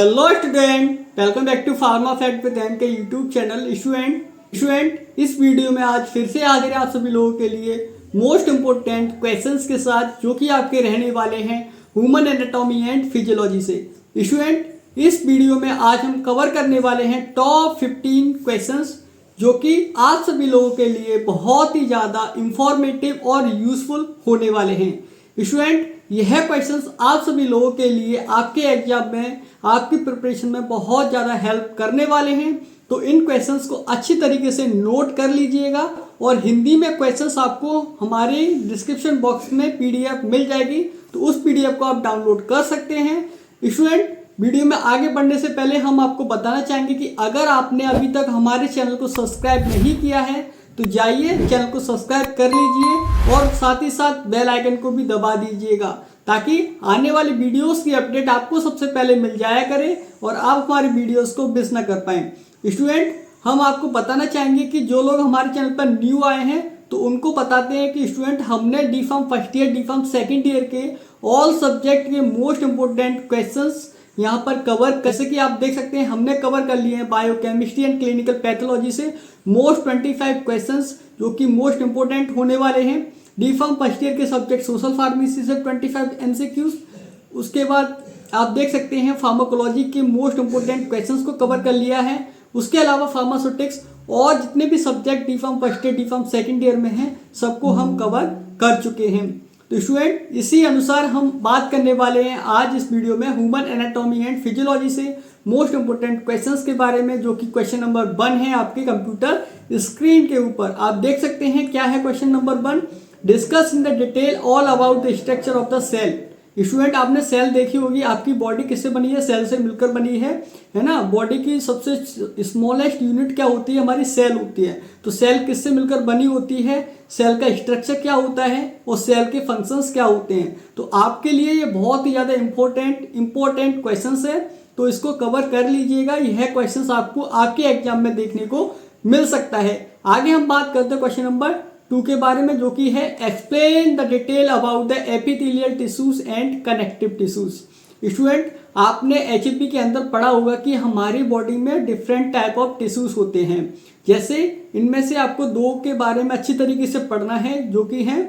Hello student, welcome back to pharma fact with M K YouTube channel. Student इस video में आज फिर से हाजिर है आप सभी लोगों के लिए मोस्ट इम्पोर्टेंट क्वेश्चंस के साथ, जो कि आपके रहने वाले हैं ह्यूमन एनाटॉमी एंड फिजियोलॉजी से। स्टूडेंट इस वीडियो में आज हम कवर करने वाले हैं टॉप 15 क्वेश्चंस, जो कि आप सभी लोगों के लिए बहुत ही ज़्यादा इंफॉर्मेटिव और यूजफुल होने वाले हैं। स्टूडेंट यह क्वेश्चंस आप सभी लोगों के लिए आपके एग्जाम में, आपकी प्रिपरेशन में बहुत ज़्यादा हेल्प करने वाले हैं। तो इन क्वेश्चंस को अच्छी तरीके से नोट कर लीजिएगा, और हिंदी में क्वेश्चंस आपको हमारे डिस्क्रिप्शन बॉक्स में पीडीएफ मिल जाएगी, तो उस पीडीएफ को आप डाउनलोड कर सकते हैं। स्टूडेंट वीडियो में आगे बढ़ने से पहले हम आपको बताना चाहेंगे कि अगर आपने अभी तक हमारे चैनल को सब्सक्राइब नहीं किया है तो जाइए चैनल को सब्सक्राइब कर लीजिए, और साथ ही साथ बेल आइकन को भी दबा दीजिएगा, ताकि आने वाली वीडियोस की अपडेट आपको सबसे पहले मिल जाया करे और आप हमारी वीडियोस को मिस ना कर पाएं। स्टूडेंट हम आपको बताना चाहेंगे कि जो लोग हमारे चैनल पर न्यू आए हैं तो उनको बताते हैं कि स्टूडेंट हमने D pharm first year, D pharm second year के ऑल सब्जेक्ट के मोस्ट इंपोर्टेंट क्वेश्चंस यहाँ पर कवर, जैसे कि आप देख सकते हैं हमने कवर कर लिए हैं बायोकेमिस्ट्री एंड क्लिनिकल पैथोलॉजी से मोस्ट 25 क्वेश्चंस, जो कि मोस्ट इंपोर्टेंट होने वाले हैं। डी फार्म फर्स्ट ईयर के सब्जेक्ट सोशल फार्मेसी से 25 एमसीक्यूज। उसके बाद आप देख सकते हैं फार्माकोलॉजी के मोस्ट इंपोर्टेंट क्वेश्चंस को कवर कर लिया है। उसके अलावा फार्मास्यूटिक्स और जितने भी subject D pharm first year, D pharm second year में हैं, सबको हम कवर कर चुके हैं। तो स्टूडेंट इसी अनुसार हम बात करने वाले हैं आज इस वीडियो में ह्यूमन एनाटॉमी एंड फिजियोलॉजी से मोस्ट इंपोर्टेंट क्वेश्चंस के बारे में, जो कि क्वेश्चन नंबर 1 है आपके कंप्यूटर स्क्रीन के ऊपर। आप देख सकते हैं क्या है question number 1। Discuss in the detail all about the structure of the cell. Student आपने सेल देखी होगी, आपकी बॉडी किससे बनी है? सेल से मिलकर बनी है ना। बॉडी की सबसे स्मॉलेस्ट यूनिट क्या होती है? हमारी सेल होती है। तो सेल किससे मिलकर बनी होती है? सेल का स्ट्रक्चर क्या होता है और सेल के फंक्शंस क्या होते हैं? तो आपके लिए ये बहुत ही ज़्यादा इंपॉर्टेंट क्वेश्चंस है, तो इसको कवर कर लीजिएगा। यह क्वेश्चंस आपको आपके एग्जाम में देखने को मिल सकता है। आगे हम बात करते हैं क्वेश्चन नंबर 2 के बारे में, जो कि है explain the detail about the epithelial tissues and connective tissues. Student आपने एचपी के अंदर पढ़ा होगा कि हमारी बॉडी में डिफरेंट टाइप ऑफ टिश्यूज होते हैं। जैसे इनमें से आपको 2 के बारे में अच्छी तरीके से पढ़ना है, जो कि है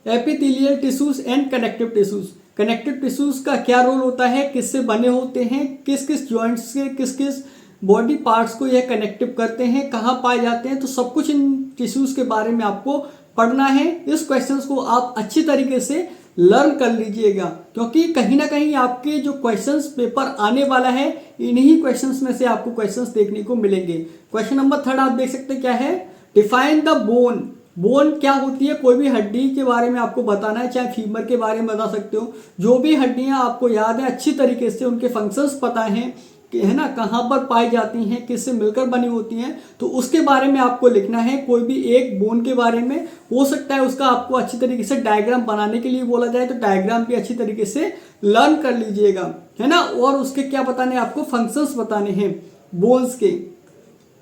epithelial tissues and connective tissues. Connective tissues का क्या रोल होता है, किससे बने होते हैं, किस किस जॉइंट्स के किस किस बॉडी पार्ट्स को यह कनेक्टिव करते हैं, कहाँ पाए जाते हैं, तो सब कुछ इन टिश्यूज के बारे में आपको पढ़ना है। इस क्वेश्चंस को आप अच्छी तरीके से लर्न कर लीजिएगा, क्योंकि कहीं ना कहीं आपके जो क्वेश्चंस पेपर आने वाला है, इन्हीं क्वेश्चंस में से आपको क्वेश्चंस देखने को मिलेंगे। क्वेश्चन नंबर 3 आप देख सकते हैं क्या है, डिफाइन द बोन। बोन क्या होती है? कोई भी हड्डी के बारे में आपको बताना है, चाहे फीमर के बारे में बता सकते हो। जो भी हड्डियां आपको याद है अच्छी तरीके से, उनके फंक्शंस पता है है ना, कहाँ पर पाई जाती हैं, किससे मिलकर बनी होती हैं, तो उसके बारे में आपको लिखना है। कोई भी एक बोन के बारे में हो सकता है उसका आपको अच्छी तरीके से डायग्राम बनाने के लिए बोला जाए, तो डायग्राम भी अच्छी तरीके से लर्न कर लीजिएगा, है ना। और उसके क्या बताने, आपको फंक्शंस बताने हैं बोन्स के,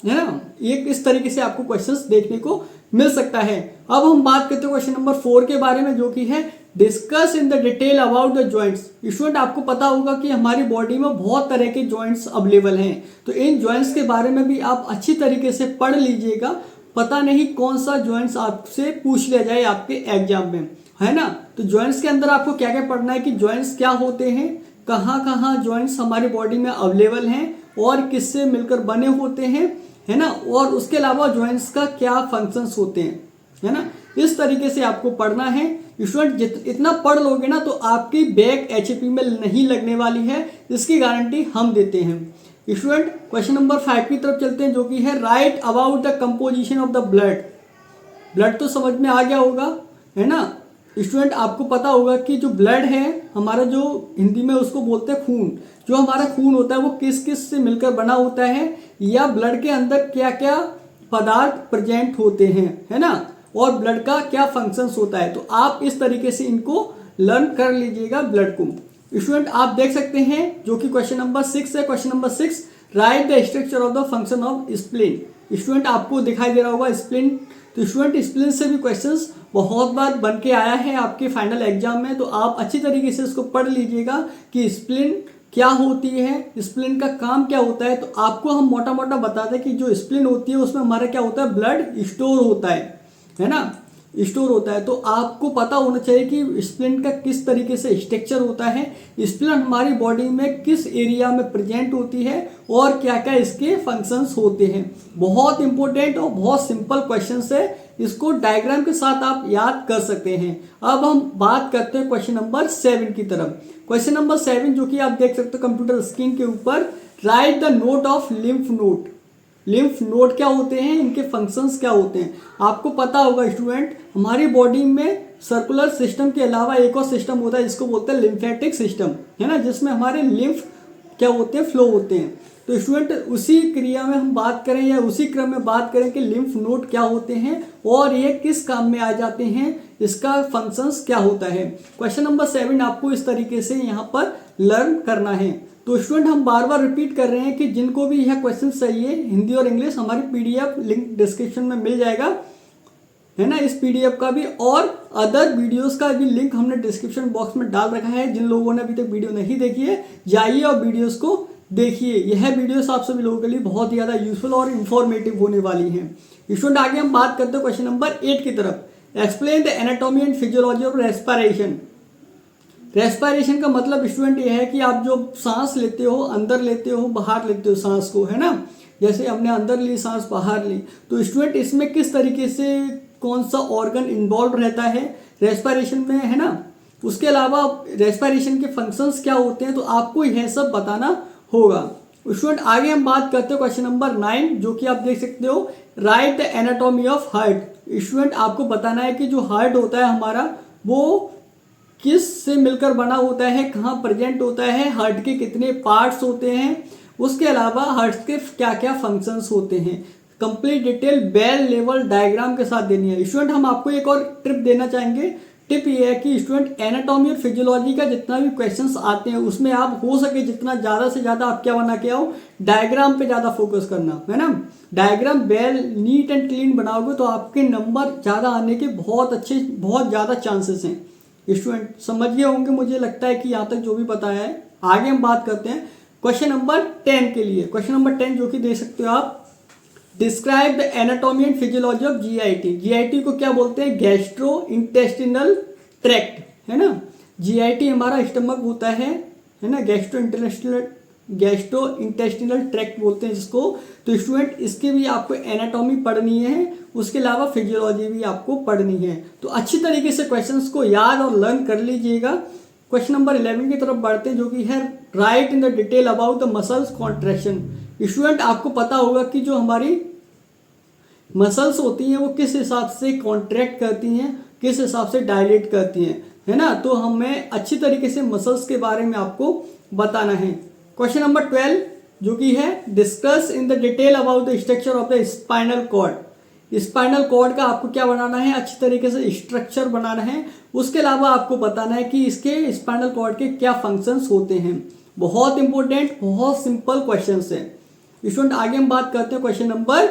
है ना। एक इस तरीके से आपको क्वेश्चंस देखने को मिल सकता है। अब हम बात करते हैं क्वेश्चन नंबर 4 के बारे में, जो कि है discuss in the detail about the joints. Student आपको पता होगा कि हमारी बॉडी में बहुत तरह के जॉइंट्स अवेलेबल हैं, तो इन जॉइंट्स के बारे में भी आप अच्छी तरीके से पढ़ लीजिएगा। पता नहीं कौन सा जॉइंट्स आपसे पूछ लिया जाए आपके एग्जाम में, है ना। तो जॉइंट्स के अंदर आपको क्या क्या पढ़ना है कि जॉइंट्स क्या होते हैं, कहाँ कहाँ जॉइंट्स हमारी बॉडी में अवेलेबल हैं और किससे मिलकर बने होते हैं, है ना। और उसके अलावा जॉइंट्स का क्या फंक्शंस होते हैं, है ना। इस तरीके से आपको पढ़ना है। स्टूडेंट इतना पढ़ लोगे ना तो आपकी बैक एचपी में नहीं लगने वाली है, इसकी गारंटी हम देते हैं। स्टूडेंट क्वेश्चन नंबर 5 की तरफ चलते हैं, जो कि है right about the composition of the blood. Blood तो समझ में आ गया होगा, है ना। स्टूडेंट आपको पता होगा कि जो ब्लड है हमारा, जो हिंदी में उसको बोलते हैं खून, जो हमारा खून होता है वो किस किस से मिलकर बना होता है, या ब्लड के अंदर क्या क्या पदार्थ प्रेजेंट होते हैं, है ना, और ब्लड का क्या फंक्शंस होता है। तो आप इस तरीके से इनको लर्न कर लीजिएगा ब्लड को। स्टूडेंट आप देख सकते हैं जो कि क्वेश्चन नंबर 6 है। Question number 6, right the structure of the function of spleen. Student आपको दिखाई दे रहा होगा स्प्लीन, तो स्टूडेंट स्प्लीन से भी क्वेश्चंस बहुत बार बन के आया है आपके फाइनल एग्जाम में, तो आप अच्छी तरीके से इसको पढ़ लीजिएगा कि स्प्लीन क्या होती है, स्प्लीन का काम क्या होता है। तो आपको हम मोटा मोटा बताते हैं कि जो स्प्लीन होती है उसमें हमारा क्या होता है, ब्लड स्टोर होता है ना, स्टोर होता है। तो आपको पता होना चाहिए कि स्प्लीन का किस तरीके से स्ट्रक्चर होता है, स्प्लीन हमारी बॉडी में किस एरिया में प्रेजेंट होती है और क्या क्या इसके फंक्शंस होते हैं। बहुत इंपॉर्टेंट और बहुत सिंपल क्वेश्चंस है, इसको डायग्राम के साथ आप याद कर सकते हैं। अब हम बात करते हैं क्वेश्चन नंबर 7 की तरफ। क्वेश्चन नंबर 7 जो कि आप देख सकते हो कंप्यूटर स्क्रीन के ऊपर, right the note of lymph node. Lymph node क्या होते हैं, इनके फंक्शंस क्या होते हैं। आपको पता होगा स्टूडेंट, हमारी बॉडी में सर्कुलर सिस्टम के अलावा एक और सिस्टम होता है जिसको बोलते हैं लिम्फेटिक सिस्टम, है ना, जिसमें हमारे लिम्फ क्या होते हैं, फ्लो होते हैं। तो स्टूडेंट उसी क्रिया में हम बात करें या उसी क्रम में बात करें कि लिम्फ नोड क्या होते हैं और ये किस काम में आ जाते हैं, इसका फंक्शंस क्या होता है। क्वेश्चन नंबर 7 आपको इस तरीके से यहाँ पर लर्न करना है। तो स्टूडेंट हम बार बार रिपीट कर रहे हैं कि जिनको भी यह क्वेश्चन चाहिए हिंदी और इंग्लिश, हमारी पीडीएफ लिंक डिस्क्रिप्शन में मिल जाएगा, है ना, इस पीडीएफ का भी और अदर वीडियोस का भी लिंक हमने डिस्क्रिप्शन बॉक्स में डाल रखा है। जिन लोगों ने अभी तक वीडियो नहीं देखी है जाइए और वीडियोस को देखिए। यह वीडियोस आप सभी लोगों के लिए बहुत ही ज़्यादा यूजफुल और इन्फॉर्मेटिव होने वाली हैं। स्टूडेंट आगे हम बात करते हैं क्वेश्चन नंबर 8 की तरफ। Explain the anatomy and physiology of respiration. Respiration का मतलब स्टूडेंट ये है कि आप जो सांस लेते हो, अंदर लेते हो बाहर लेते हो सांस को, है ना, जैसे हमने अंदर ली सांस बाहर ली। तो स्टूडेंट इसमें किस तरीके से कौन सा ऑर्गन इन्वॉल्व रहता है रेस्पिरेशन में, है ना, उसके अलावा रेस्पिरेशन के फंक्शंस क्या होते हैं, तो आपको यह सब बताना होगा। स्टूडेंट आगे हम बात करते हैं क्वेश्चन नंबर 9 जो कि आप देख सकते हो, right the anatomy of heart. Student आपको बताना है कि जो हार्ट होता है हमारा वो किस से मिलकर बना होता है, कहाँ प्रेजेंट होता है, हार्ट के कितने पार्ट्स होते हैं, उसके अलावा हार्ट के क्या क्या फंक्शंस होते हैं। Complete detail well level diagram के साथ देनी है। स्टूडेंट हम आपको एक और टिप देना चाहेंगे। टिप ये है कि स्टूडेंट एनाटॉमी और फिजियोलॉजी का जितना भी क्वेश्चंस आते हैं उसमें आप हो सके जितना ज़्यादा से ज़्यादा आप क्या बना के आओ, डायग्राम पे ज़्यादा फोकस करना, है ना। Diagram well neat and clean बनाओगे तो आपके नंबर ज़्यादा आने के बहुत अच्छे, बहुत ज़्यादा चांसेस हैं। स्टूडेंट समझ गए होंगे मुझे लगता है कि यहाँ तक जो भी बताया है। आगे हम बात करते हैं क्वेश्चन नंबर 10 के लिए। क्वेश्चन नंबर 10 जो कि देख सकते हो आप, describe the anatomy and physiology of GIT. GIT को क्या बोलते हैं, गैस्ट्रो इंटेस्टिनल ट्रैक्ट, है ना। जीआईटी हमारा स्टमक होता है ना, गैस्ट्रो इंटेस्टिनल ट्रैक्ट बोलते हैं जिसको। तो स्टूडेंट इसके भी आपको एनाटॉमी पढ़नी है, उसके अलावा फिजियोलॉजी भी आपको पढ़नी है। तो अच्छी तरीके से क्वेश्चंस को याद और लर्न कर लीजिएगा। क्वेश्चन नंबर 11 की तरफ बढ़ते हैं जो कि है right in the detail about the muscles contraction. Student आपको पता होगा कि जो हमारी मसल्स होती हैं वो किस हिसाब से कॉन्ट्रैक्ट करती हैं, किस हिसाब से डायलेट करती हैं, है ना। तो हमें अच्छी तरीके से मसल्स के बारे में आपको बताना है। क्वेश्चन नंबर 12 जो कि है discuss in the detail about the structure of the spinal cord. Spinal cord का आपको क्या बनाना है, अच्छी तरीके से स्ट्रक्चर बनाना है। उसके अलावा आपको बताना है कि इसके स्पाइनल कॉर्ड के क्या फंक्शंस होते हैं। बहुत इंपॉर्टेंट, बहुत सिंपल क्वेश्चंस है। स्टूडेंट आगे हम बात करते हैं क्वेश्चन नंबर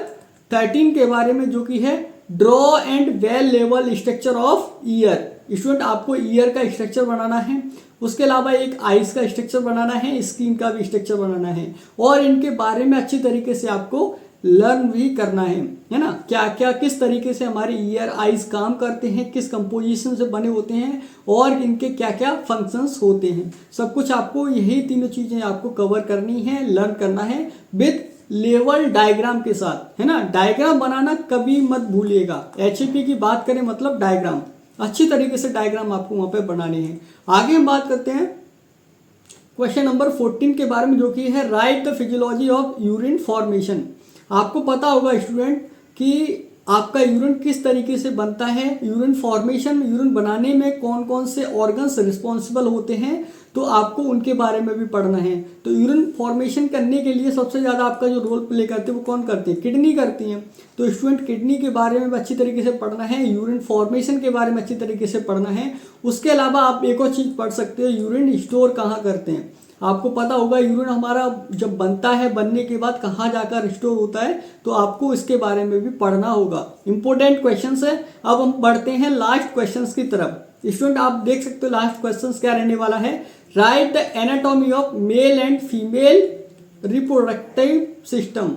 13 के बारे में जो कि है draw and well level structure of year. Student आपको ईयर का स्ट्रक्चर बनाना है, उसके अलावा एक आइज का स्ट्रक्चर बनाना है, स्किन का भी स्ट्रक्चर बनाना है और इनके बारे में अच्छी तरीके से आपको लर्न भी करना है ना। क्या क्या किस तरीके से हमारे ईयर आइज काम करते हैं, किस कंपोजिशन से बने होते हैं और इनके क्या क्या फंक्शंस होते हैं, सब कुछ आपको यही तीनों चीज़ें आपको कवर करनी है, लर्न करना है विद लेवल डायग्राम के साथ, है ना। डायग्राम बनाना कभी मत भूलिएगा। एचईपी की बात करें मतलब डायग्राम, अच्छी तरीके से डायग्राम आपको वहाँ पे बनाने हैं। आगे हम बात करते हैं क्वेश्चन नंबर 14 के बारे में जो कि है right the physiology of urine formation. आपको पता होगा स्टूडेंट कि आपका यूरिन किस तरीके से बनता है, यूरिन फॉर्मेशन, यूरिन बनाने में कौन कौन से ऑर्गन्स रिस्पॉन्सिबल होते हैं, तो आपको उनके बारे में भी पढ़ना है। तो यूरिन फॉर्मेशन करने के लिए सबसे ज़्यादा आपका जो रोल प्ले करते हैं वो कौन करते हैं, किडनी करती हैं। तो स्टूडेंट किडनी के बारे में अच्छी तरीके से पढ़ना है, यूरिन फॉर्मेशन के बारे में अच्छी तरीके से पढ़ना है। उसके अलावा आप एक और चीज़ पढ़ सकते हो, यूरिन स्टोर कहाँ करते हैं। आपको पता होगा यूरिन हमारा जब बनता है, बनने के बाद कहाँ जाकर स्टोर होता है, तो आपको इसके बारे में भी पढ़ना होगा। इंपॉर्टेंट क्वेश्चंस है। अब हम बढ़ते हैं लास्ट क्वेश्चंस की तरफ। स्टूडेंट आप देख सकते हो लास्ट क्वेश्चंस क्या रहने वाला है, right the anatomy of male and female reproductive system.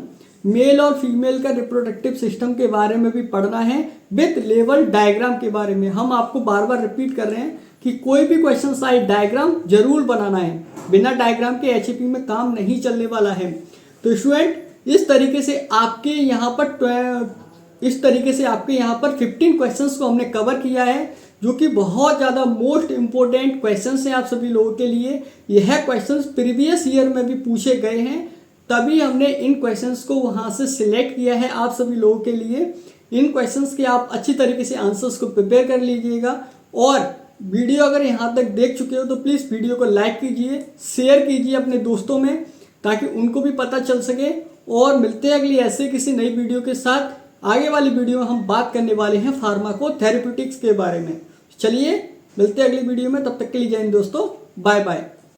Male और फीमेल का रिप्रोडक्टिव सिस्टम के बारे में भी पढ़ना है विथ लेवल डायग्राम के बारे में। हम आपको बार बार रिपीट कर रहे हैं कि कोई भी क्वेश्चन आए डायग्राम जरूर बनाना है, बिना डायग्राम के एचईपी में काम नहीं चलने वाला है। तो स्टूडेंट इस तरीके से आपके यहाँ पर 15 क्वेश्चंस को हमने कवर किया है, जो कि बहुत ज़्यादा मोस्ट इंपॉर्टेंट क्वेश्चंस हैं आप सभी लोगों के लिए। यह क्वेश्चंस प्रीवियस ईयर में भी पूछे गए हैं, तभी हमने इन क्वेश्चंस को वहाँ से सिलेक्ट किया है आप सभी लोगों के लिए। इन क्वेश्चंस के आप अच्छी तरीके से आंसर्स को प्रिपेयर कर लीजिएगा। और वीडियो अगर यहाँ तक देख चुके हो तो प्लीज़ वीडियो को लाइक कीजिए, शेयर कीजिए अपने दोस्तों में, ताकि उनको भी पता चल सके। और मिलते हैं अगली ऐसे किसी नई वीडियो के साथ। आगे वाली वीडियो में हम बात करने वाले हैं फार्माकोथेरेप्यूटिक्स के बारे में। चलिए मिलते हैं अगली वीडियो में, तब तक के लिए जय हिंद दोस्तों, बाय बाय।